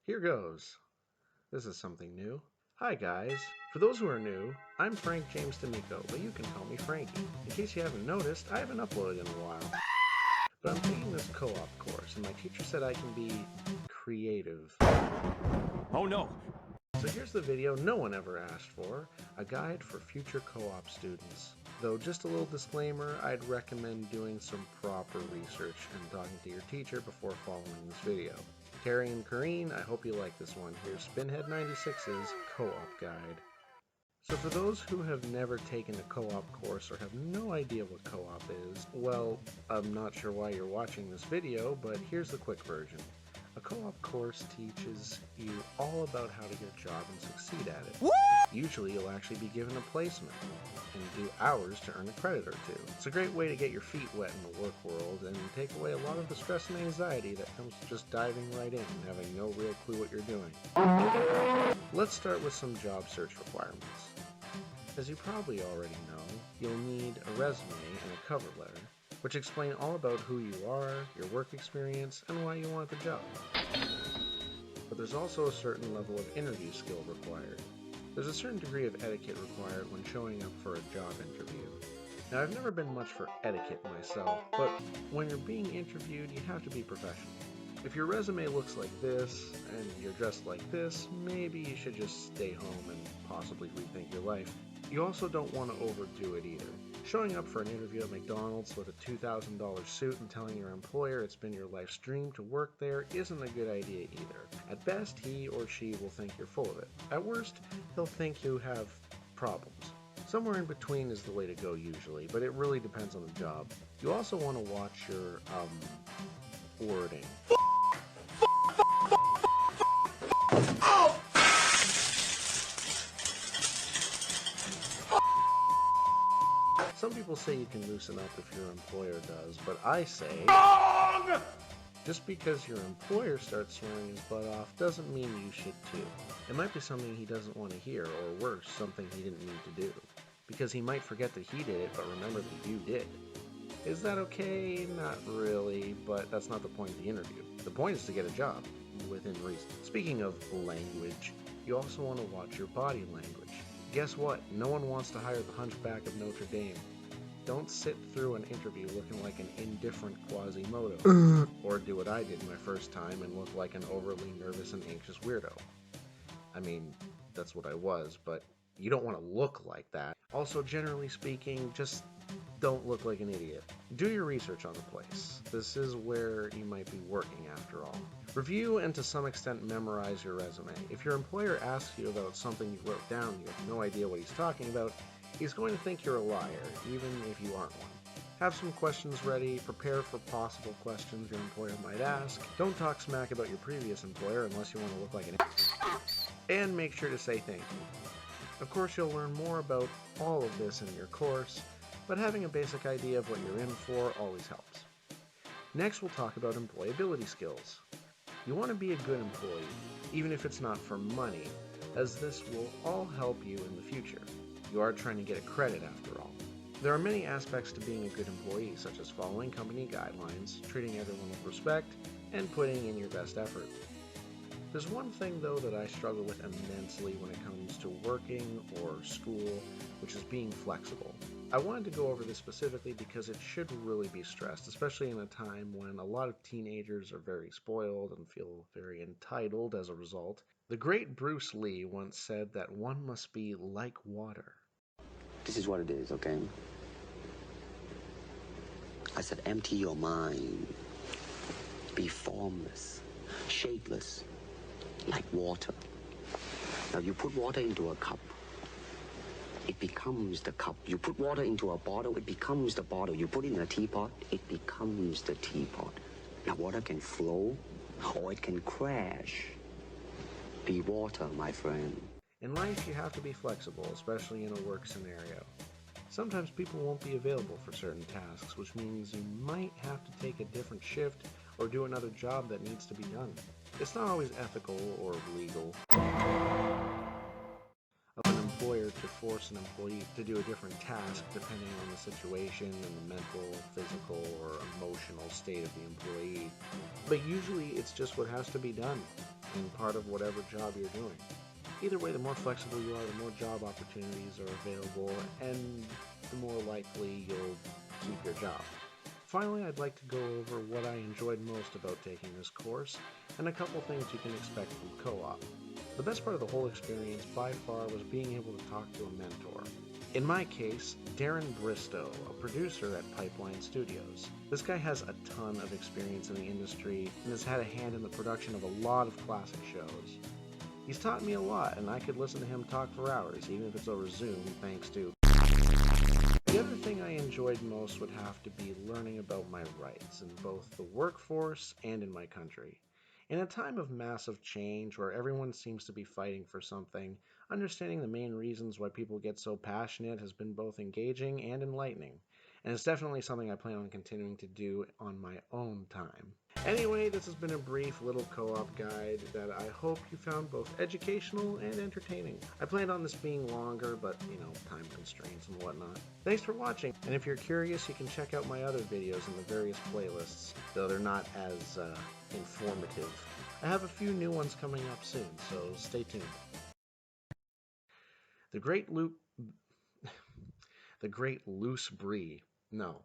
Here goes. This is something new. Hi guys. For those who are new, I'm Frank James D'Amico, but you can call me Frankie. In case you haven't noticed, I haven't uploaded in a while. But I'm taking this co-op course, and my teacher said I can be creative. Oh no! So here's the video no one ever asked for, a guide for future co-op students. Though just a little disclaimer, I'd recommend doing some proper research and talking to your teacher before following this video. Terry and Kareen, I hope you like this one. Here's Spinhead 96's Co-op Guide. So for those who have never taken a co-op course or have no idea what co-op is, well, I'm not sure why you're watching this video, but here's the quick version. A co-op course teaches you all about how to get a job and succeed at it. Woo! Usually you'll actually be given a placement and do hours to earn a credit or two. It's a great way to get your feet wet in the work world and take away a lot of the stress and anxiety that comes to just diving right in and having no real clue what you're doing. Let's start with some job search requirements. As you probably already know, you'll need a resume and a cover letter, which explain all about who you are, your work experience, and why you want the job. But there's also a certain level of interview skill required. There's a certain degree of etiquette required when showing up for a job interview. Now, I've never been much for etiquette myself, but when you're being interviewed, you have to be professional. If your resume looks like this, and you're dressed like this, maybe you should just stay home and possibly rethink your life. You also don't want to overdo it either. Showing up for an interview at McDonald's with a $2,000 suit and telling your employer it's been your life's dream to work there isn't a good idea either. At best, he or she will think you're full of it. At worst, he'll think you have problems. Somewhere in between is the way to go usually, but it really depends on the job. You also want to watch your, wording. Some people say you can loosen up if your employer does, but I say, wrong! Just because your employer starts swearing his butt off doesn't mean you should too. It might be something he doesn't want to hear, or worse, something he didn't need to do. Because he might forget that he did it, but remember that you did. Is that okay? Not really, but that's not the point of the interview. The point is to get a job, within reason. Speaking of language, you also want to watch your body language. Guess what? No one wants to hire the Hunchback of Notre Dame. Don't sit through an interview looking like an indifferent Quasimodo. Or do what I did my first time and look like an overly nervous and anxious weirdo. I mean, that's what I was, but you don't want to look like that. Also, generally speaking, just don't look like an idiot. Do your research on the place. This is where you might be working after all. Review and to some extent memorize your resume. If your employer asks you about something you wrote down and you have no idea what he's talking about, he's going to think you're a liar, even if you aren't one. Have some questions ready, prepare for possible questions your employer might ask. Don't talk smack about your previous employer unless you want to look like an and make sure to say thank you. Of course, you'll learn more about all of this in your course, but having a basic idea of what you're in for always helps. Next, we'll talk about employability skills. You want to be a good employee, even if it's not for money, as this will all help you in the future. You are trying to get a credit after all. There are many aspects to being a good employee, such as following company guidelines, treating everyone with respect, and putting in your best effort. There's one thing though that I struggle with immensely when it comes to working or school, which is being flexible. I wanted to go over this specifically because it should really be stressed, especially in a time when a lot of teenagers are very spoiled and feel very entitled as a result. The great Bruce Lee once said that one must be like water. This is what it is, okay? I said empty your mind. Be formless, shapeless, like water. Now you put water into a cup, it becomes the cup. You put water into a bottle, it becomes the bottle. You put it in a teapot, it becomes the teapot. Now water can flow or it can crash. Be water, my friend. In life, you have to be flexible, especially in a work scenario. Sometimes people won't be available for certain tasks, which means you might have to take a different shift or do another job that needs to be done. It's not always ethical or legal of an employer to force an employee to do a different task depending on the situation and the mental, physical, or emotional state of the employee. But usually it's just what has to be done and part of whatever job you're doing. Either way, the more flexible you are, the more job opportunities are available, and the more likely you'll keep your job. Finally, I'd like to go over what I enjoyed most about taking this course, and a couple things you can expect from co-op. The best part of the whole experience by far was being able to talk to a mentor. In my case, Darren Bristow, a producer at Pipeline Studios. This guy has a ton of experience in the industry and has had a hand in the production of a lot of classic shows. He's taught me a lot, and I could listen to him talk for hours, even if it's over Zoom, thanks to... The other thing I enjoyed most would have to be learning about my rights in both the workforce and in my country. In a time of massive change where everyone seems to be fighting for something, understanding the main reasons why people get so passionate has been both engaging and enlightening, and it's definitely something I plan on continuing to do on my own time. Anyway, this has been a brief little co-op guide that I hope you found both educational and entertaining. I planned on this being longer, but, time constraints and whatnot. Thanks for watching, and if you're curious, you can check out my other videos in the various playlists, though they're not as informative. I have a few new ones coming up soon, so stay tuned. The Great Loose Brie. No,